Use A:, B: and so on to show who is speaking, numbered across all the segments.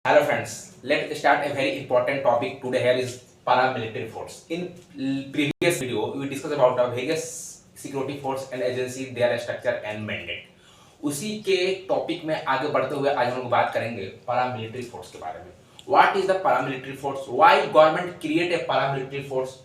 A: Hello friends, let's start a very important topic today. Here is paramilitary force. In previous video, we discussed about the various security force and agency, their structure and mandate. उसी के topic में आगे बढ़ते हुए आज हम लोग बात करेंगे paramilitary force के बारे में. What is the paramilitary force? Why government create a paramilitary force?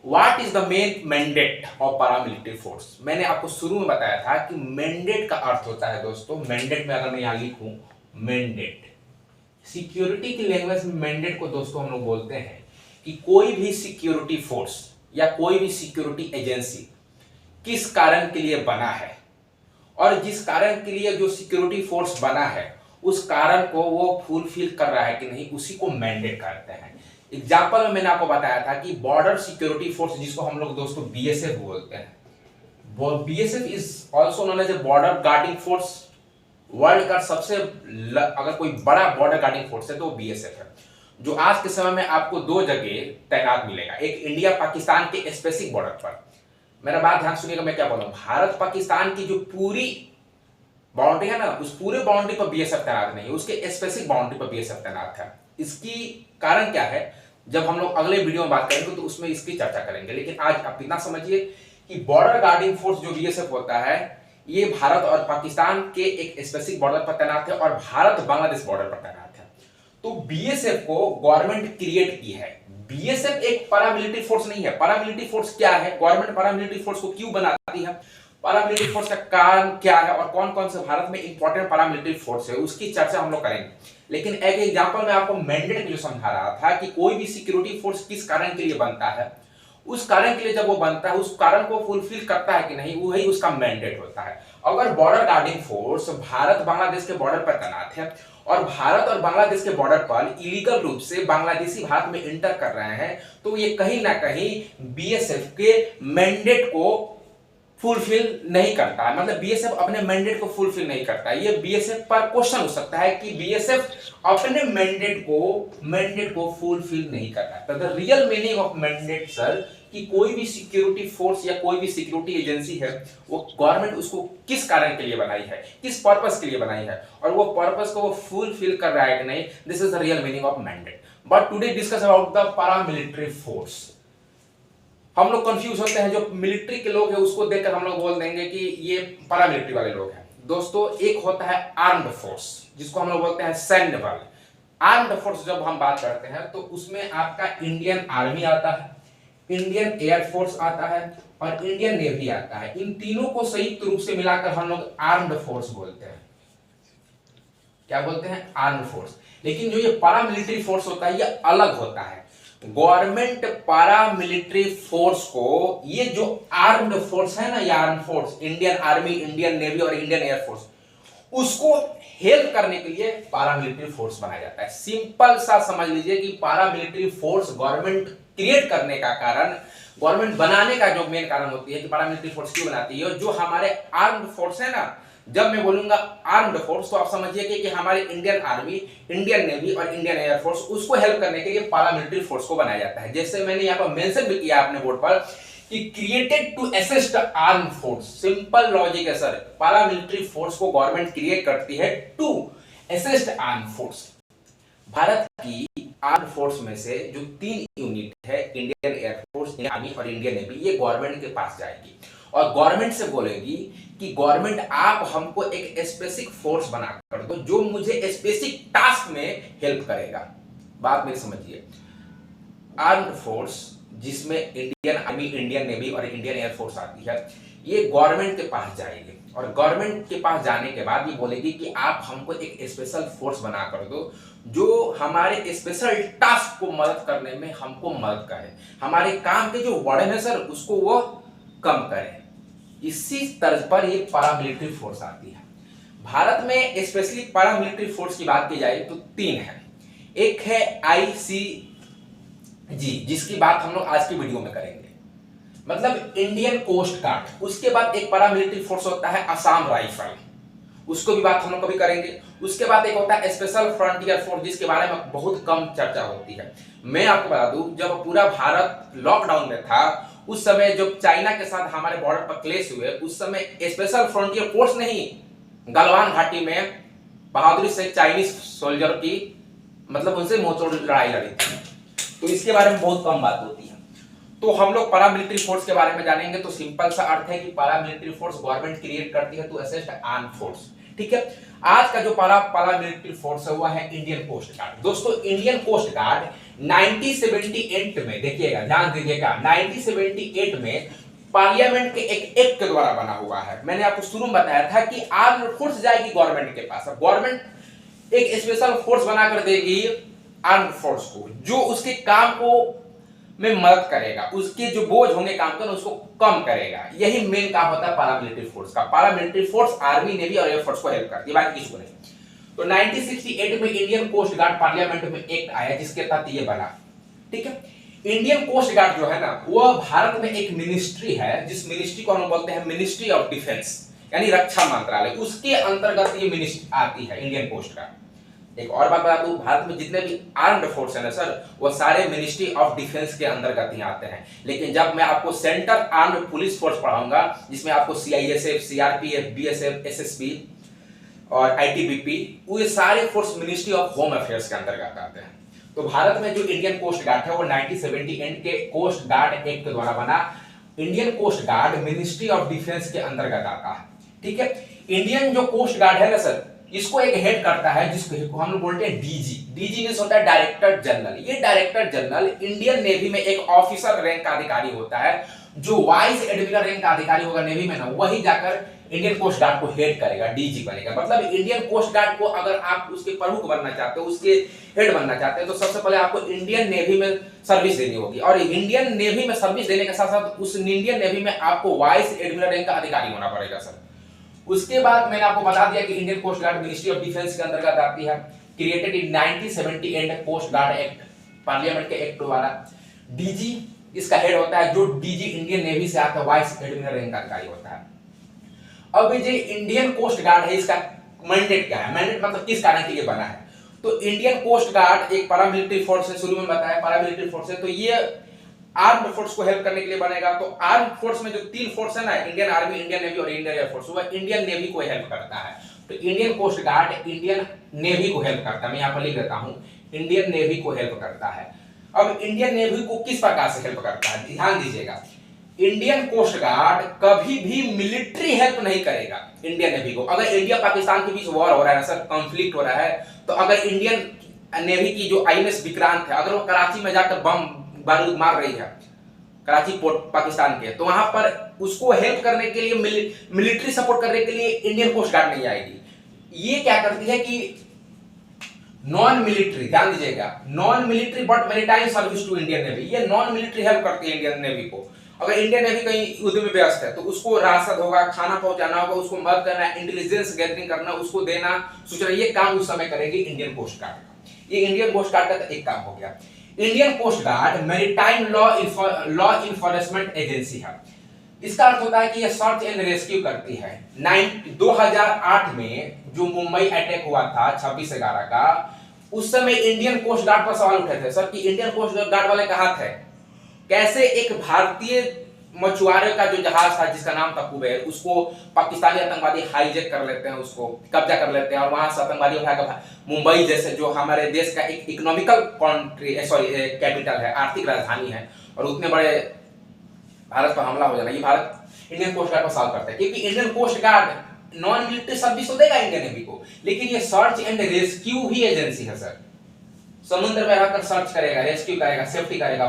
A: What is the main mandate of paramilitary force? मैंने आपको शुरू में बताया था कि mandate का अर्थ होता है दोस्तों. mandate में अगर मैं यहाँ लिखूं mandate, सिक्योरिटी की लैंग्वेज में मैंडेट को दोस्तों हम लोग बोलते हैं कि कोई भी सिक्योरिटी फोर्स या कोई भी सिक्योरिटी एजेंसी किस कारण के लिए बना है और जिस कारण के लिए जो सिक्योरिटी फोर्स बना है उस कारण को वो फुलफिल कर रहा है कि नहीं, उसी को मैंडेट कहते हैं. एग्जाम्पल में मैंने आपको बताया था कि बॉर्डर सिक्योरिटी फोर्स, जिसको हम लोग दोस्तों बीएसएफ बोलते हैं, BSF is also known as a border guarding force. World का सबसे अगर कोई बड़ा बॉर्डर गार्डिंग फोर्स है तो बीएसएफ है, जो आज के समय में आपको दो जगह तैनात मिलेगा. एक इंडिया पाकिस्तान के स्पेसिफिक बॉर्डर पर. मेरा बात ध्यान सुनिएगा, मैं क्या बोल रहा हूं. भारत पाकिस्तान की जो पूरी बाउंड्री है ना, उस पूरे बाउंड्री पर बीएसएफ तैनात नहीं है, उसके स्पेसिफिक बाउंड्री पर बीएसएफ तैनात है. इसकी कारण क्या है, जब हम लोग अगले वीडियो में बात करेंगे तो उसमें इसकी चर्चा करेंगे. लेकिन आज आप इतना समझिए कि बॉर्डर गार्डिंग फोर्स जो बीएसएफ होता है, ये भारत और पाकिस्तान के एक स्पेसिफिक बॉर्डर पर तैनात है और भारत बांग्लादेश बॉर्डर पर तैनात है. तो बीएसएफ को गवर्नमेंट क्रिएट की है. बीएसएफ एक पैरामिलिट्री फोर्स नहीं है. पैरामिलिट्री फोर्स क्या है, गवर्नमेंट पैरामिलिट्री फोर्स को क्यों बनाती है, पैरामिलिट्री फोर्स का कारण क्या है और कौन कौन से भारत में इंपॉर्टेंट पैरामिलिट्री फोर्स है, उसकी चर्चा हम लोग करेंगे. लेकिन एक एग्जांपल में आपको मैंडेट जो समझा रहा था कि कोई भी सिक्योरिटी फोर्स किस कारण के लिए बनता है, उस कारण के लिए जब वो बनता है उस कारण को फुलफिल करता है कि नहीं, वही उसका मैंडेट होता है. अगर border guarding force Bharat Bangladesh के बॉर्डर पर तैनात है और भारत और बांग्लादेश के बॉर्डर पर इलीगल रूप से बांग्लादेशी भारत में इंटर कर रहे हैं, तो ये कहीं ना कहीं बीएसएफ के मैंडेट को फुलफिल नहीं करता है. मतलब बीएसएफ अपने मैंडेट को फुलफिल नहीं करता है. ये बीएसएफ पर क्वेश्चन हो सकता है कि बीएसएफ अपने मैंडेट को फुलफिल नहीं कर रहा है. The real meaning of mandate sir, कि कोई भी सिक्योरिटी फोर्स या कोई भी सिक्योरिटी एजेंसी है, वो गवर्नमेंट उसको किस कारण के लिए बनाई है, किस पर्पस के लिए बनाई है और वो पर्पस को वो फुलफिल कर रहा है कि नहीं, this is the real meaning of mandate. But today discuss about the paramilitary force. हम लोग कंफ्यूज होते हैं, जो मिलिट्री के लोग हैं उसको देखकर हम लोग बोल देंगे कि ये पैरामिलिट्री वाले लोग हैं. दोस्तों, एक होता है आर्म्ड फोर्स, जिसको हम लोग बोलते हैं सैन्य बल. आर्म्ड फोर्स जब हम बात करते हैं तो उसमें आपका इंडियन आर्मी आता है, इंडियन एयरफोर्स आता है और इंडियन नेवी आता है. इन तीनों को संयुक्त रूप से मिलाकर हम लोग आर्म्ड फोर्स बोलते हैं. क्या बोलते हैं? Armed force. लेकिन जो ये पैरामिलिट्री फोर्स होता है ये अलग होता है. गवर्नमेंट पैरामिलिट्री फोर्स को, ये जो आर्म्ड फोर्स है ना, ये armed force, Indian army, Indian navy और इंडियन एयरफोर्स, उसको हेल्प करने के लिए पैरामिलिट्री फोर्स बनाया जाता है. सिंपल सा समझ लीजिए कि पैरामिलिट्री फोर्स गवर्नमेंट क्रिएट करने का कारण, गवर्नमेंट बनाने का जो मेन कारण होती है कि पैरामिलिट्री फोर्स क्यों बनाती है, जो हमारे आर्म्ड फोर्स है ना, जब मैं बोलूंगा आर्म्ड फोर्स तो आप समझिए कि हमारे इंडियन आर्मी, इंडियन नेवी और इंडियन एयरफोर्स, उसको हेल्प करने के लिए पैरामिलिट्री फोर्स को बनाया जाता है. जैसे मैंने यहाँ पर मेंशन भी किया अपने बोर्ड पर कि created to assist arm force. Simple logic है सर, पैरामिलिट्री फोर्स को गवर्नमेंट क्रिएट करती है to assist arm force. Bharat की आर्म फोर्स में से जो 3 यूनिट है, इंडियन एयरफोर्स, इंडियन आर्मी और इंडियन नेवी, ये गवर्नमेंट के पास जाएगी और गवर्नमेंट से बोलेगी कि गवर्नमेंट आप हमको एक स्पेसिफिक फोर्स बना कर दो जो मुझे स्पेसिफिक टास्क में हेल्प करेगा. बात मेरी समझिए. आर्म्ड फोर्स जिसमें इंडियन आर्मी, इंडियन नेवी और इंडियन एयरफोर्स आती है, ये गवर्नमेंट के पास जाएगी और गवर्नमेंट के पास जाने के बाद ये बोलेगी कि आप हमको एक स्पेशल फोर्स बना कर दो जो हमारे स्पेशल टास्क को मदद करने में हमको मदद करे, हमारे काम के जो बर्डन है सर उसको वो कम करे. इसी तर्ज पर ये पैरामिलिट्री फोर्स आती है. भारत में स्पेशली पैरामिलिट्री फोर्स की बात की जाए तो 3 है. एक है आईसीजी, जिसकी बात हम लोग आज की वीडियो में करेंगे, मतलब इंडियन कोस्ट गार्ड. उसके बाद एक पैरामिलिट्री फोर्स होता है असम राइफल, उसको भी बात हम लोग कभी करेंगे. उसके बाद एक होता है स्पेशल फ्रंटियर फोर्स, जिसके बारे में बहुत कम चर्चा होती है. मैं आपको बता दूं, जब पूरा भारत लॉकडाउन में था उस समय जब चाइना के साथ हमारे बॉर्डर पर क्लेश हुए, उस समय स्पेशल फ्रंटियर फोर्स नहीं, गलवान घाटी में बहादुरी से चाइनीज सोल्जर की मतलब उनसे मोचोड़ लड़ाई लड़ी थी। तो इसके बारे में बहुत कम बात होती है। तो हम लोग पैरामिलिट्री फोर्स के बारे में जानेंगे। तो सिंपल सा अर्थ है कि पैरामिलिट्री फोर्स गवर्नमेंट क्रिएट करती है टू असिस्ट आर्म फोर्स। ठीक है, आज का जो पैरामिलिट्री फोर्स है वो है इंडियन कोस्ट गार्ड। दोस्तों इंडियन कोस्ट गार्ड 1978 में, देखिएगा ध्यान दीजिएगा, 1978 में पार्लियामेंट के एक एक्ट के द्वारा बना हुआ है। मैंने आपको शुरू में बताया था कि आर्म फोर्स जाएगी गवर्नमेंट के पास, गवर्नमेंट एक स्पेशल फोर्स बनाकर देगी आर्म फोर्स को, जो उसके काम को में मदद करेगा, उसके जो बोझ होंगे काम का उसको कम करेगा। यही मेन काम होता है पैरामिलिट्री फोर्स का। पैरामिलिट्री फोर्स आर्मी, नेवी और एयरफोर्स को हेल्प करती है, बाकी किसी को नहीं। तो 1968 में इंडियन कोस्ट गार्ड पार्लियामेंट में एक्ट आया जिसके तहत ये बना। ठीक है, इंडियन कोस्ट गार्ड जो है ना वो भारत में एक मिनिस्ट्री है, जिस मिनिस्ट्री को हम बोलते हैं मिनिस्ट्री ऑफ डिफेंस, यानी रक्षा मंत्रालय, उसके अंतर्गत ये मिनिस्ट्री आती है इंडियन कोस्ट गार्ड। एक और बात बता दूं, भारत में जितने भी आर्म्ड फोर्स है ना सर, वो सारे मिनिस्ट्री ऑफ डिफेंस के अंतर्गत ही आते हैं। लेकिन जब मैं आपको सेंट्रल आर्म्ड पुलिस फोर्स पढ़ाऊंगा, जिसमें आपको सीआईएसएफ, सीआरपीएफ, बीएसएफ, एसएसबी और आईटीबीपी, वो सारे force ministry of home affairs के अंतर्गत आते हैं। तो भारत में जो इंडियन कोस्ट गार्ड है वो 1978 के कोस्ट गार्ड एक्ट के द्वारा बना। Indian coast guard ministry of defence के अंतर्गत आता है। ठीक है, इंडियन जो कोस्ट गार्ड है ना सर, इसको एक हेड करता है जिसको हम लोग बोलते हैं डीजी। डीजी मींस होता है डायरेक्टर जनरल। ये डायरेक्टर जनरल इंडियन नेवी में एक ऑफिसर रैंक का अधिकारी होता है। जो वाइस एडमिरल रैंक का अधिकारी होगा नेवी में ना, वही जाकर इंडियन कोस्ट गार्ड को हेड करेगा, डीजी बनेगा। मतलब इंडियन कोस्ट गार्ड को अगर आप उसके प्रमुख बनना चाहते हो, उसके हेड बनना चाहते हैं, तो सबसे पहले आपको इंडियन नेवी में सर्विस देनी होगी। और इंडियन नेवी में सर्विस देने के साथ साथ उस इंडियन नेवी में आपको वाइस एडमिरल रैंक का अधिकारी होना पड़ेगा सर। उसके बाद मैंने आपको बता दिया कि Indian coast guard ministry of defence के अंतर्गत आती है, created in 1978 coast guard act, parliament के एक्ट द्वारा। डीजी इसका हेड होता है, जो डीजी इंडियन नेवी से आता है, वाइस एडमिरल रैंक का अधिकारी होता है। अब जो इंडियन कोस्ट गार्ड है, इसका मैंडेट क्या है? मैंडेट मतलब किस कारण के लिए बना है? तो इंडियन कोस्ट गार्ड एक पैरामिलिट्री फोर्स है, शुरू में बताया पैरामिलिट्री फोर्स है, तो ये आर्म्ड फोर्स को हेल्प करने के लिए बनेगा। तो आर्म्ड फोर्स में जो तीन फोर्स है ना, इंडियन आर्मी, इंडियन नेवी और इंडियन एयरफोर्स, वह इंडियन नेवी को हेल्प करता है। तो Indian coast guard Indian navy को हेल्प करता है। मैं यहाँ पर लिख देता हूँ, इंडियन नेवी को हेल्प करता है। अब इंडियन नेवी को किस प्रकार से हेल्प करता है, ध्यान दीजिएगा। इंडियन कोस्ट गार्ड कभी भी मिलिट्री हेल्प नहीं करेगा इंडियन नेवी को। अगर इंडिया पाकिस्तान के बीच वॉर हो रहा है ना सर, कॉन्फ्लिक्ट हो रहा है, तो अगर इंडियन नेवी की जो आईएनएस विक्रांत है, अगर वो कराची में जाकर बम बारूद मार रही है, कराची पोर्ट पाकिस्तान के, तो वहां पर उसको हेल्प करने के लिए, मिलिट्री सपोर्ट करने के लिए इंडियन कोस्ट गार्ड नहीं आएगी। ये क्या करती है कि नॉन मिलिट्री, ध्यान दीजिएगा, non military but maritime service to Indian navy, ये नॉन मिलिट्री हेल्प करती है इंडियन नेवी को। अगर इंडियन नेवी कहीं युद्ध में व्यस्त है तो उसको राशन होगा, खाना पहुंचाना होगा, उसको मदद करना, इंटेलिजेंस गैदरिंग करना, उसको देना सूचना, ये काम उस समय करेगी इंडियन कोस्ट गार्ड का। ये इंडियन कोस्ट गार्ड का एक काम हो गया। Indian coast guard maritime law enforcement agency है। इसका अर्थ होता है कि यह सर्च एंड रेस्क्यू करती है। 2008 में जो मुंबई अटैक हुआ था 26/11 का, उस समय इंडियन कोस्ट गार्ड पर सवाल उठे थे सर कि इंडियन कोस्ट गार्ड वाले कहां थे, कैसे एक भारतीय मछुआरे का जो जहाज था जिसका नाम था कुबेर, उसको पाकिस्तानी आतंकवादी हाईजैक कर लेते हैं, उसको कब्जा कर लेते हैं और वहां से आतंकवादी उठाकर मुंबई जैसे जो हमारे देश का एक इकोनॉमिकल कंट्री कैपिटल है, आर्थिक राजधानी है, और उतने बड़े भारत पर हमला हो जाना, ये भारत इंडियन कोस्ट गार्ड पर सॉल्व करता है। क्योंकि Indian coast guard non military service तो देगा इंडियन नेवी को, लेकिन ये सर्च एंड रेस्क्यू भी एजेंसी है सर। समुद्र में रहकर सर्च करेगा, रेस्क्यू करेगा, सेफ्टी करेगा।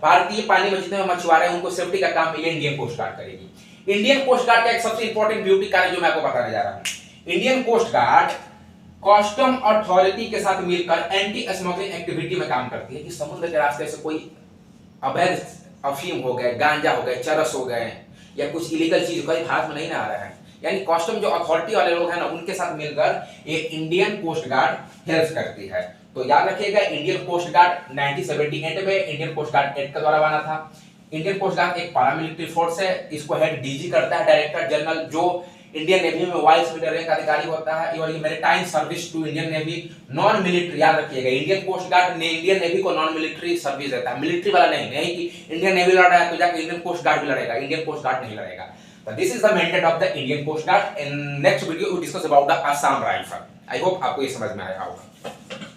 A: भारतीय पानी में जितने मछुआरे हैं उनको सेफ्टी का काम ये इंडियन कोस्ट गार्ड करेगी। इंडियन कोस्ट गार्ड का एक सबसे इंपॉर्टेंट ड्यूटी कार्य जो मैं आपको बताने जा रहा हूं, Indian coast guard custom authority के साथ मिलकर एंटी स्मगलिंग एक्टिविटी में काम करती है कि समुद्र के रास्ते से कोई अवैध अफीम हो गए, गांजा हो गए, चरस हो गए, या कुछ इलीगल चीज कोई भारत में नहीं ना आ रहा है, यानी कस्टम जो अथॉरिटी वाले लोग हैं ना, उनके साथ मिलकर ये इंडियन कोस्ट गार्ड हेल्प करती है। तो याद रखिएगा, इंडियन कोस्ट गार्ड 1978 में इंडियन कोस्ट गार्ड एक्ट के द्वारा बना था। इंडियन कोस्ट गार्ड एक पैरामिलिट्री फोर्स है, इसको हेड डीजी करता है, डायरेक्टर जनरल, जो इंडियन नेवी में वाइस एडमिरल रैंक का अधिकारी होता है। और ये maritime service to Indian navy, non military, याद रखिएगा, इंडियन कोस्ट गार्ड ने इंडियन नेवी को नॉन मिलिट्री सर्विस देता है, मिलिट्री वाला नहीं कि इंडियन नेवी लड़ रहा है तो जाकर इंडियन कोस्ट गार्ड भी लड़ेगा, इंडियन कोस्ट गार्ड नहीं लड़ेगा। So this is the mandate of the Indian Coast Guard. In next video we discuss about the Assam Rifle. I hope आपको ये समझ में आया होगा।